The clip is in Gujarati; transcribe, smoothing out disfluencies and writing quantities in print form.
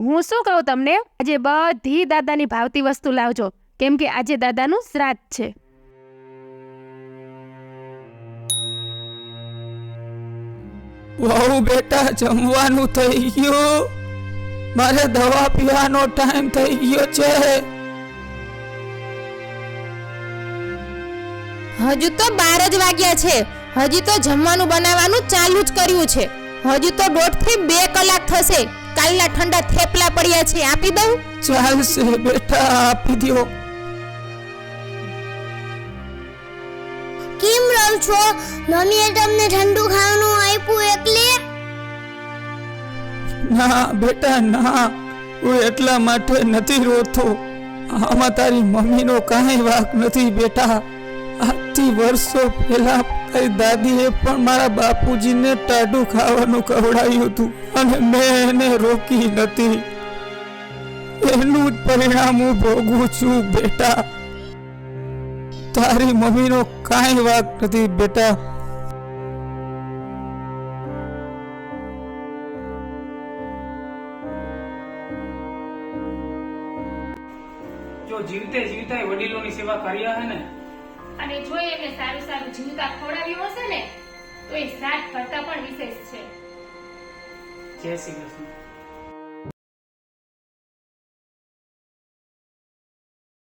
હું શું કહું તમને, આજે બધી દાદાની ભાવતી વસ્તુ લાવજો, કેમ કે આજે દાદાનું શ્રાદ્ધ છે. વહુ બેટા જમવાનું થઈ ગયું, મારે દવા પીવાનો ટાઈમ થઈ ગયો છે. હજુ તો 12 જ વાગ્યા છે. હજી તો જમવાનું બનાવવાનું ચાલુ જ કર્યું છે. હજુ તો 1.5 થી 2 કલાક થશે. કાલના ઠંડા થેપલા પડ્યા છે, આપી દઉં? ચાલશે બેટા, આપી દો. કેમ રહો છો? મમ્મીએ તમને ઠંડુ ખાવાનું આપ્યું એટલે? ના બેટા ના, હું એટલા માટે નથી રોતો. આમાં તારી મમ્મીનો કાંઈ વાંક નથી બેટા. આજથી વર્ષો પહેલા તારી દાદીએ પણ મારા બાપુજીને ટાઢું ખાવાનું ખવડાવ્યું હતું અને મેં એને રોકી નથી. એનું જ પરિણામ હું ભોગવું છું બેટા. તારી મમ્મીનો કાંઈ વાંક નથી બેટા. જો જીવતે જીવતા વડીલોની સેવા કર્યા હે ને, અને જો એમને સારું સારું જીવતા ખવડાવ્યું હશે ને, તો એ શ્રાદ્ધ કરતા પણ વિશેષ છે. જય શ્રી કૃષ્ણ.